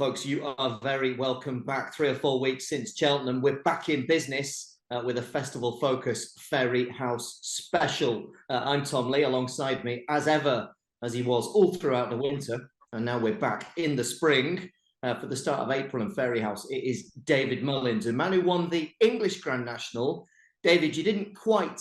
folks, you are very welcome back. 3 or 4 weeks since Cheltenham. We're back in business with a festival focus Fairyhouse special. I'm Tom Lee, alongside me, as ever, as he was all throughout the winter. And now we're back in the spring for the start of April and Fairyhouse. It is David Mullins, a man who won the English Grand National. David, you didn't quite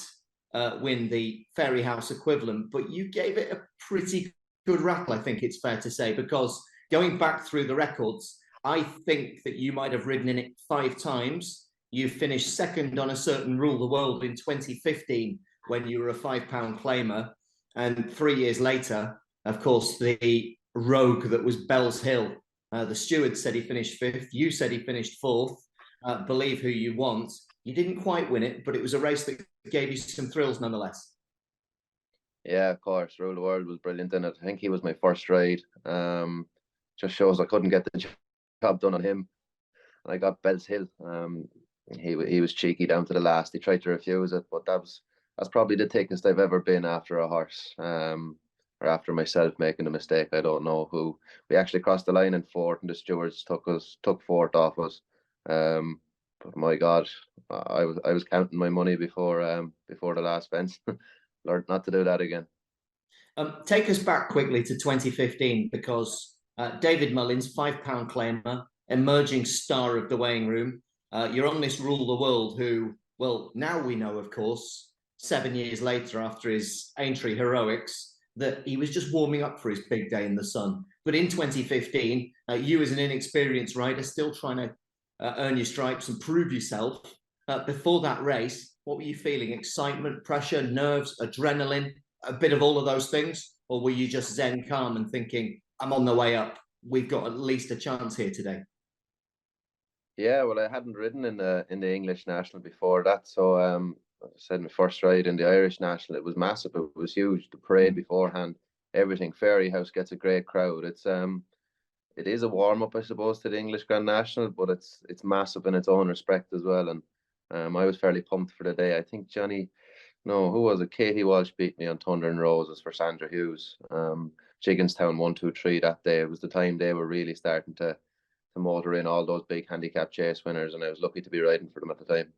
win the Fairyhouse equivalent, but you gave it a pretty good rattle, I think it's fair to say, because going back through the records, I think that you might have ridden in it 5 times. You finished second on a certain Rule the World in 2015 when you were a £5 claimer. And 3 years later, of course, the rogue that was Bell's Hill. The steward said he finished 5th. You said he finished 4th. Believe who you want. You didn't quite win it, but it was a race that gave you some thrills nonetheless. Yeah, of course. Rule the World was brilliant in it. I think he was my first ride. Just shows I couldn't get the job done on him. And I got Bell's Hill. He was cheeky down to the last. He tried to refuse it, but that's probably the thickest I've ever been after a horse, or after myself making a mistake. I don't know who. We actually crossed the line in 4th, and the stewards took 4th off us. But my God, I was counting my money before the last fence. Learned not to do that again. Take us back quickly to 2015, because David Mullins, £5 claimer, emerging star of the weighing room. You're on this Rule the World who, well, now we know, of course, 7 years later after his Aintree heroics, that he was just warming up for his big day in the sun. But in 2015, you as an inexperienced rider, still trying to earn your stripes and prove yourself. Before that race, what were you feeling? Excitement, pressure, nerves, adrenaline, a bit of all of those things? Or were you just zen calm and thinking, I'm on the way up, we've got at least a chance here today? Yeah, well, I hadn't ridden in the English National before that, so I said my first ride in the Irish National, it was massive. It was huge. The parade beforehand, everything. Fairyhouse gets a great crowd. It is a warm up, I suppose, to the English Grand National, but it's massive in its own respect as well. And I was fairly pumped for the day. I think who was it? Katie Walsh beat me on Thunder and Roses for Sandra Hughes. Jigginstown 1, 2, 3 that day. It was the time they were really starting to motor in all those big handicap chase winners, and I was lucky to be riding for them at the time.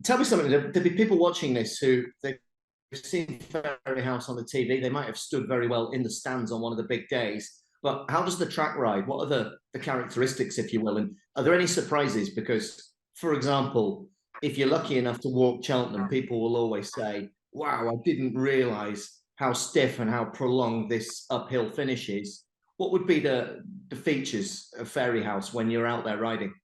Tell me something. There'll be people watching this who they've seen Fairyhouse on the TV. They might have stood very well in the stands on one of the big days. But how does the track ride? What are the characteristics, if you will? And are there any surprises? Because, for example, if you're lucky enough to walk Cheltenham, people will always say, wow, I didn't realise how stiff and how prolonged this uphill finish is. What would be the features of Fairyhouse when you're out there riding?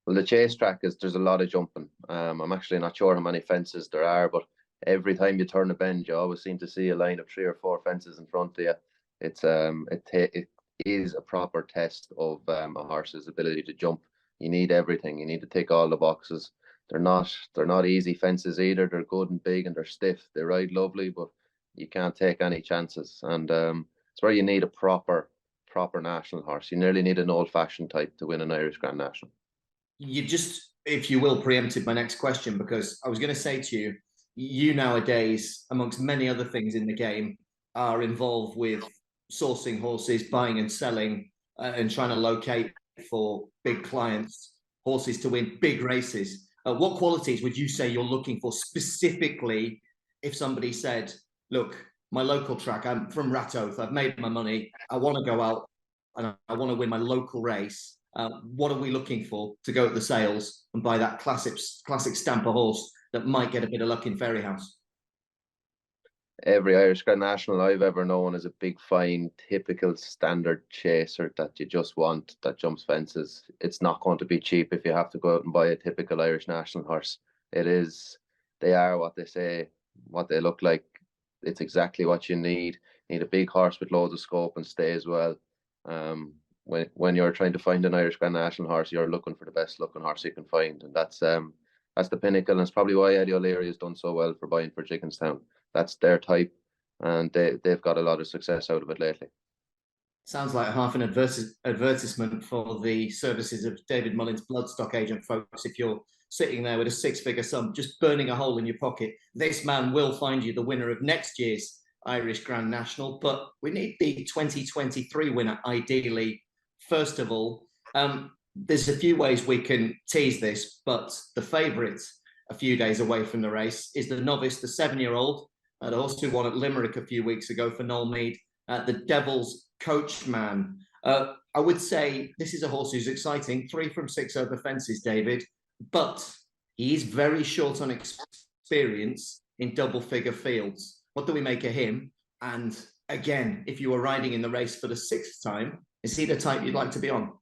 Well, the chase track there's a lot of jumping. I'm actually not sure how many fences there are, but every time you turn a bend, you always seem to see a line of 3 or 4 fences in front of you. It is a proper test of a horse's ability to jump. You need everything. You need to tick all the boxes. They're not easy fences either. They're good and big and they're stiff. They ride lovely, but you can't take any chances. And it's where you need a proper national horse. You nearly need an old-fashioned type to win an Irish Grand National. You just, if you will, preempted my next question, because I was going to say to you, you nowadays, amongst many other things in the game, are involved with sourcing horses, buying and selling, and trying to locate for big clients horses to win big races. What qualities would you say you're looking for specifically if somebody said, look, my local track, I'm from Ratoath, I've made my money, I want to go out and I want to win my local race. What are we looking for to go at the sales and buy that classic stamper horse that might get a bit of luck in Fairyhouse? Every Irish Grand National I've ever known is a big, fine, typical standard chaser that you just want, that jumps fences. It's not going to be cheap if you have to go out and buy a typical Irish National horse. They are what they say, what they look like. It's exactly what you need. You need a big horse with loads of scope and stay as well. When you're trying to find an Irish Grand National horse, you're looking for the best looking horse you can find, and that's the pinnacle. And it's probably why Eddie O'Leary has done so well for buying for Jigginstown. That's their type, and they've got a lot of success out of it lately. Sounds like half an advertisement for the services of David Mullins, bloodstock agent, folks. If you're sitting there with a 6-figure sum, just burning a hole in your pocket, this man will find you the winner of next year's Irish Grand National, but we need the 2023 winner ideally. First of all, there's a few ways we can tease this, but the favourite a few days away from the race is the novice, the 7-year-old, the horse who won at Limerick a few weeks ago for Noel Meade, the Devil's Coachman. I would say this is a horse who's exciting, 3 from 6 over fences, David, but he is very short on experience in double-figure fields. What do we make of him? And again, if you were riding in the race for the 6th time, is he the type you'd like to be on?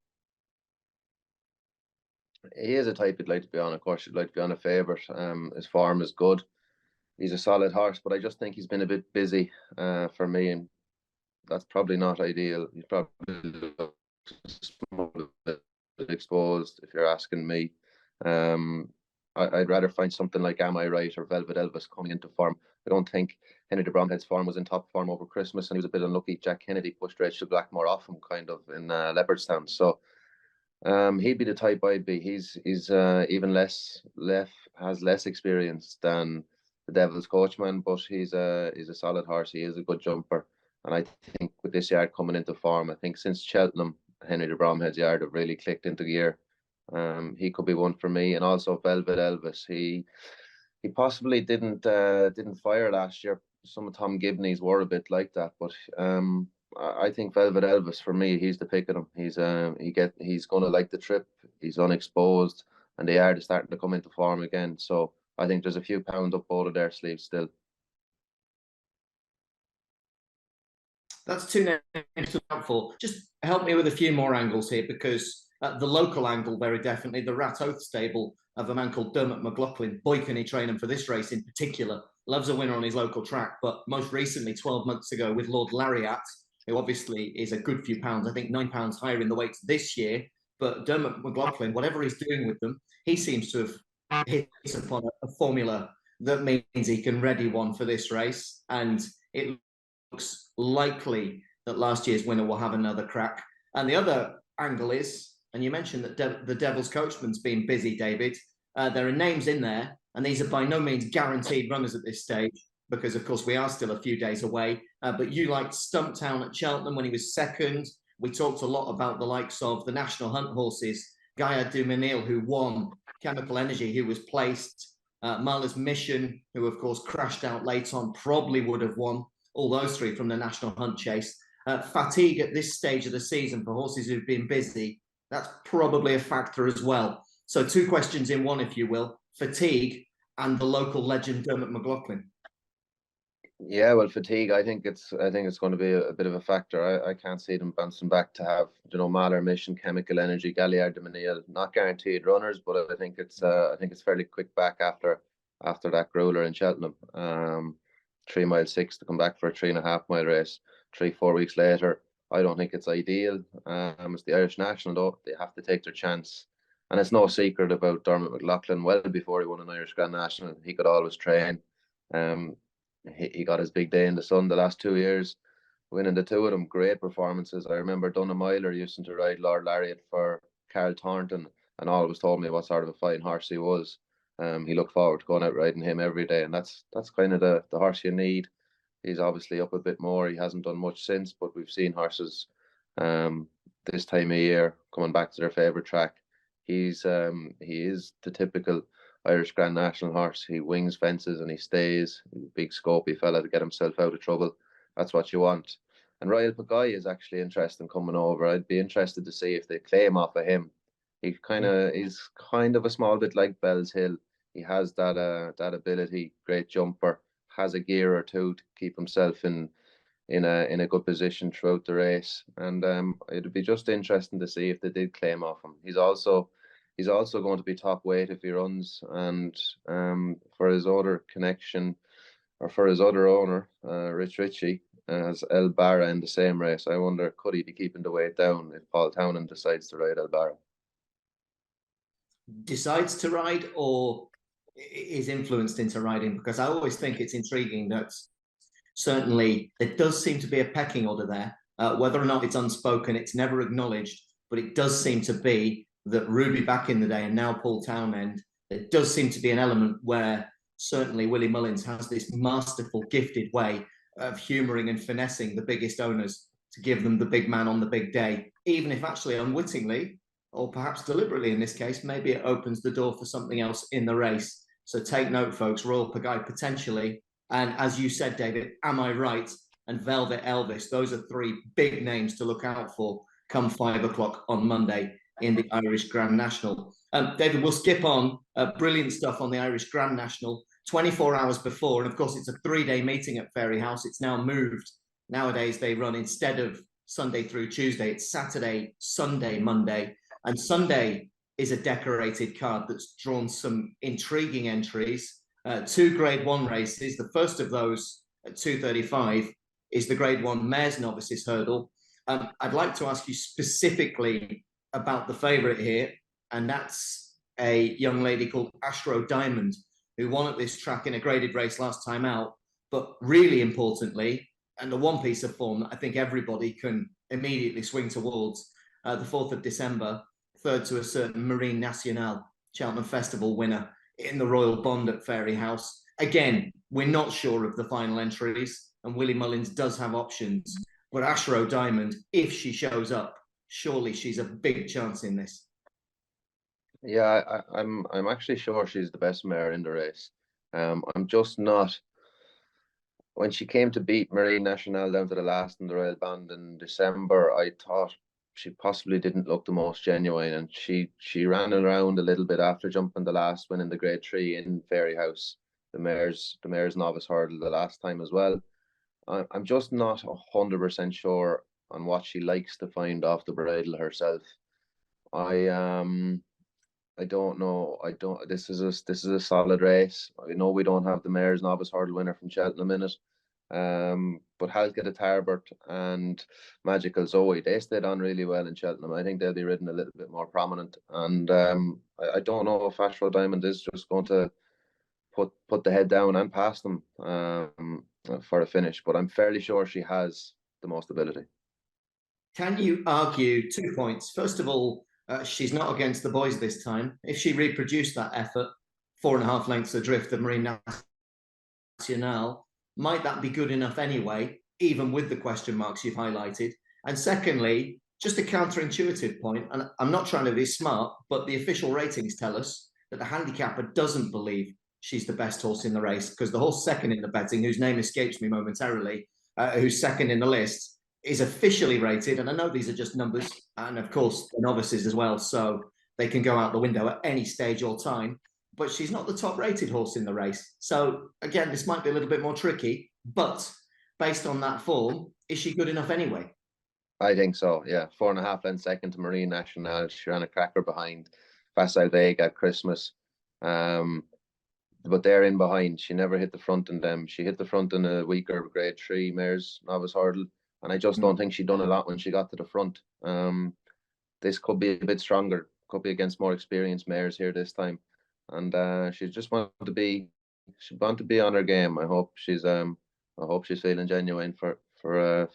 He is a type you'd like to be on. Of course, you'd like to be on a favourite. His form is good. He's a solid horse, but I just think he's been a bit busy for me, and that's probably not ideal. He's probably a bit exposed, if you're asking me. I'd rather find something like Am I Right or Velvet Elvis coming into form. I don't think Henry de Bromhead's form was in top form over Christmas, and he was a bit unlucky. Jack Kennedy pushed Rachel Blackmore off him, kind of, in Leopardstown. So he'd be the type I'd be. He's even has less experience than the Devil's Coachman, but he's a solid horse. He is a good jumper, and I think with this yard coming into form, I think since Cheltenham, Henry de Bromhead's yard have really clicked into gear. He could be one for me, and also Velvet Elvis. He possibly didn't fire last year. Some of Tom Gibney's were a bit like that, but I think Velvet Elvis, for me, he's the pick of him. He's going to like the trip. He's unexposed, and the yard is starting to come into form again. So I think there's a few pounds up both of their sleeves still. That's 2 names to look for. Just help me with a few more angles here, because the local angle, very definitely, the Rat Oath stable of a man called Dermot McLaughlin. Boy, can he train him for this race in particular. Loves a winner on his local track, but most recently, 12 months ago, with Lord Lariat, who obviously is a good few pounds, I think £9 higher in the weights this year. But Dermot McLaughlin, whatever he's doing with them, he seems to have hit upon a formula that means he can ready one for this race. And it looks likely that last year's winner will have another crack. And the other angle is, and you mentioned that the Devil's Coachman's been busy, David. There are names in there, and these are by no means guaranteed runners at this stage, because, of course, we are still a few days away. But you liked Stumptown at Cheltenham when he was second. We talked a lot about the likes of the National Hunt horses, Gaia Duminil, who won, Chemical Energy, who was placed, Marla's Mission, who, of course, crashed out late on, probably would have won. All those 3 from the National Hunt chase. Fatigue at this stage of the season for horses who've been busy, that's probably a factor as well. So 2 questions in one, if you will. Fatigue and the local legend Dermot McLaughlin. Yeah, well, fatigue. I think it's going to be a bit of a factor. I can't see them bouncing back to have Mahler Mission, Chemical Energy, Galliard de Menil, not guaranteed runners, but I think it's fairly quick back after that grueler in Cheltenham. 3 mile 6 to come back for a 3.5 mile race 3-4 weeks later. I don't think it's ideal. It's the Irish National, though. They have to take their chance. And it's no secret about Dermot McLaughlin. Well before he won an Irish Grand National, he could always train. He got his big day in the sun the last 2 years, winning the 2 of them. Great performances. I remember Donna Myler used to ride Lord Lariat for Carl Thornton, and always told me what sort of a fine horse he was. He looked forward to going out riding him every day, and that's kind of the horse you need. He's obviously up a bit more. He hasn't done much since, but we've seen horses this time of year coming back to their favourite track. He is the typical Irish Grand National horse. He wings fences and he stays. Big scopy fella to get himself out of trouble. That's what you want. And Royal Pagay is actually interesting coming over. I'd be interested to see if they claim off of him. He's kind of a small bit like Bell's Hill. He has that ability, great jumper, has a gear or 2 to keep himself in a good position throughout the race. And it'd be just interesting to see if they did claim off him. He's also going to be top weight if he runs, and for his other connection, or for his other owner, Rich Ritchie, as El Barra in the same race. I wonder, could he be keeping the weight down if Paul Townend decides to ride El Barra? Decides to ride, or is influenced into riding? Because I always think it's intriguing that certainly there does seem to be a pecking order there. Whether or not it's unspoken, it's never acknowledged, but it does seem to be that Ruby back in the day and now Paul Townend, there does seem to be an element where certainly Willie Mullins has this masterful, gifted way of humouring and finessing the biggest owners to give them the big man on the big day, even if actually unwittingly, or perhaps deliberately in this case, maybe it opens the door for something else in the race. So take note, folks, Royal Pagaille potentially. And as you said, David, Am I Right? And Velvet Elvis, those are three big names to look out for come 5 o'clock on Monday in the Irish Grand National. David, we'll skip on. Brilliant stuff on the Irish Grand National 24 hours before. And of course, it's a 3-day meeting at Fairyhouse. It's now moved. Nowadays, they run instead of Sunday through Tuesday, it's Saturday, Sunday, Monday. And Sunday is a decorated card that's drawn some intriguing entries. 2 Grade 1 races. The first of those at 2:35 is the Grade 1 Mares Novices Hurdle. I'd like to ask you specifically about the favourite here, and that's a young lady called Ashro Diamond, who won at this track in a graded race last time out. But really importantly, and the one piece of form that I think everybody can immediately swing towards, the 4th of December, third to a certain Marine Nationale Cheltenham Festival winner in the Royal Bond at Fairyhouse. Again, we're not sure of the final entries, and Willie Mullins does have options. But Ashro Diamond, if she shows up, surely she's a big chance in this. Yeah, I'm actually sure she's the best mare in the race. I'm just not. When she came to beat Marine Nationale down to the last in the Royal Band in December, I thought she possibly didn't look the most genuine, and she ran around a little bit after jumping the last win in the Grade 3 in Fairyhouse, the mare's novice hurdle the last time as well. I'm just not 100% sure on what she likes to find off the bridle herself. I don't know. This is a solid race. I know we don't have the mare's novice hurdle winner from Cheltenham in it. But Halkett at Tarbert and Magical Zoe, they stayed on really well in Cheltenham. I think they'll be ridden a little bit more prominent. And I don't know if Ashro Diamond is just going to put the head down and pass them for a finish, but I'm fairly sure she has the most ability. Can you argue 2 points? First of all, she's not against the boys this time. If she reproduced that effort, 4.5 lengths adrift of Marine Nationale, might that be good enough anyway, even with the question marks you've highlighted? And secondly, just a counterintuitive point, and I'm not trying to be smart, but the official ratings tell us that the handicapper doesn't believe she's the best horse in the race, because the horse second in the betting, whose name escapes me momentarily, who's second in the list, is officially rated, and I know these are just numbers, and of course the novices as well, so they can go out the window at any stage or time, but she's not the top rated horse in the race. So again, this might be a little bit more tricky, but based on that form, is she good enough anyway? I think so, yeah. 4.5 lengths second to Marine Nationale. She ran a cracker behind Facile Vega at Christmas. But they're in behind. She never hit the front in them. She hit the front in a weaker Grade 3 mare's novice hurdle, and I just don't think she'd done a lot when she got to the front. This could be a bit stronger. Could be against more experienced mares here this time, and she just want to be. She want to be on her game. I hope she's feeling genuine for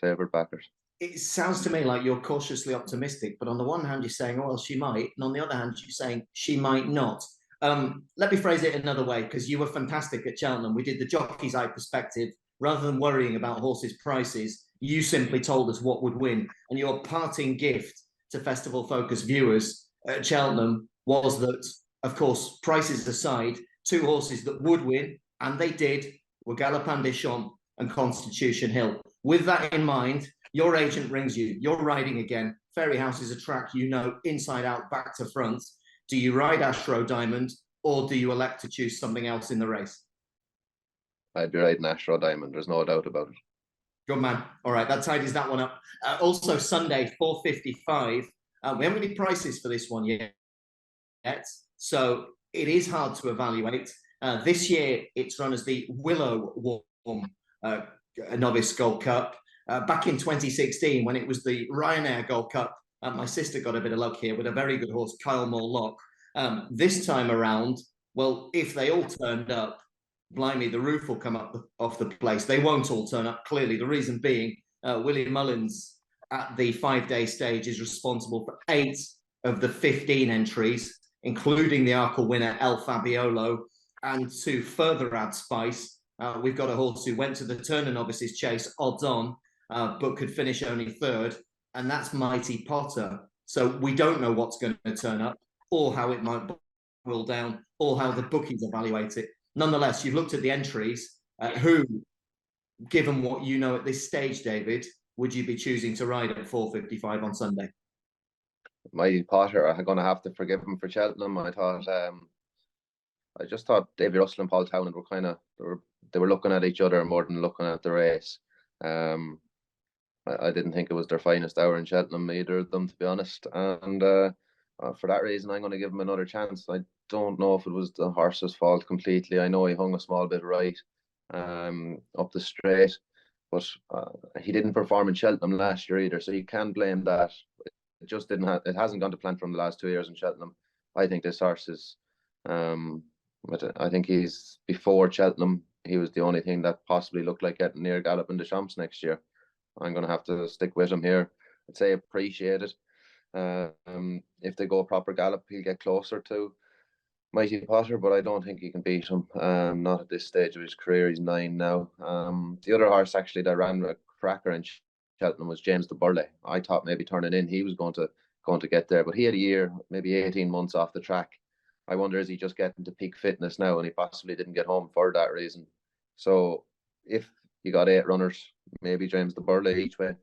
favourite backers. It sounds to me like you're cautiously optimistic, but on the one hand you're saying, oh, well, she might, and on the other hand you're saying she might not. Let me phrase it another way, because you were fantastic at Cheltenham. We did the jockey's eye perspective. Rather than worrying about horses' prices, you simply told us what would win. And your parting gift to Festival Focus viewers at Cheltenham was that, of course, prices aside, 2 horses that would win, and they did, were Galopin Des Champs and Constitution Hill. With that in mind, your agent rings you. You're riding again. Fairyhouse is a track you know inside out, back to front. Do you ride Ashro Diamond, or do you elect to choose something else in the race? I'd be riding Ashro Diamond. There's no doubt about it. Good man. All right, that tidies that one up. Also, Sunday, 4:55. We haven't any prices for this one yet, so it is hard to evaluate. This year, it's run as the Willow Warm Novice Gold Cup. Back in 2016, when it was the Ryanair Gold Cup, my sister got a bit of luck here with a very good horse, Kyle Morlock. This time around, well, if they all turned up, blimey, the roof will come up off the place. They won't all turn up, clearly. The reason being, Willie Mullins at the 5-day stage is responsible for 8 of the 15 entries, including the Arkle winner El Fabiolo. And to further add spice, we've got a horse who went to the Turner Novices Chase odds on, but could finish only third, and that's Mighty Potter. So we don't know what's going to turn up, or how it might boil down, or how the bookies evaluate it. Nonetheless, you've looked at the entries. Who, given what you know at this stage, David, would you be choosing to ride at 4:55 on Sunday? Mighty Potter, I'm going to have to forgive him for Cheltenham. I just thought David Russell and Paul Townend were kind of, they were looking at each other more than looking at the race. I didn't think it was their finest hour in Cheltenham, either of them, to be honest. And for that reason, I'm going to give him another chance. I don't know if it was the horse's fault completely. I know he hung a small bit right up the straight, but he didn't perform in Cheltenham last year either, so you can't blame that. It just didn't have, it hasn't gone to plan from the last 2 years in Cheltenham. I think this horse is, I think he's, before Cheltenham, he was the only thing that possibly looked like getting near Gallop in the Champs next year. I'm going to have to stick with him here. I'd say appreciate it. If they go proper gallop, he'll get closer to Mighty Potter, but I don't think he can beat him. Not at this stage of his career. He's 9 now. The other horse actually that ran a cracker in Cheltenham was James de Burle. I thought maybe turning in he was going to get there, but he had a year, maybe 18 months off the track. I wonder, is he just getting to peak fitness now, and he possibly didn't get home for that reason. So if you got 8 runners, maybe James de Burle each way.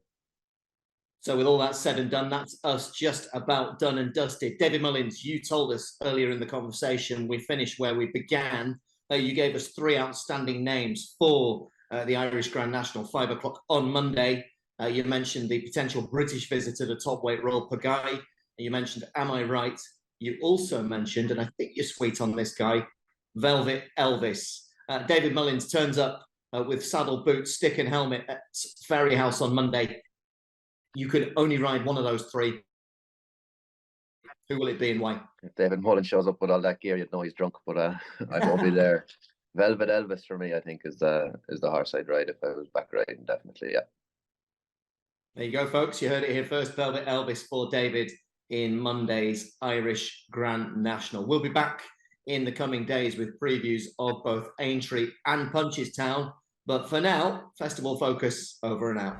So with all that said and done, that's us just about done and dusted. David Mullins, you told us earlier in the conversation, we finished where we began. You gave us 3 outstanding names for the Irish Grand National, 5 o'clock on Monday. You mentioned the potential British visitor, the top weight Royal Pagaille. You mentioned Am I Right? You also mentioned, and I think you're sweet on this guy, Velvet Elvis. David Mullins turns up with saddle, boots, stick and helmet at Fairyhouse on Monday. You could only ride one of those 3. Who will it be and why? If David Mullins shows up with all that gear, you'd know he's drunk, but I won't be there. Velvet Elvis for me, I think, is the horse I'd ride if I was back riding, definitely, yeah. There you go, folks. You heard it here first. Velvet Elvis for David in Monday's Irish Grand National. We'll be back in the coming days with previews of both Aintree and Punchestown. But for now, Festival Focus over and out.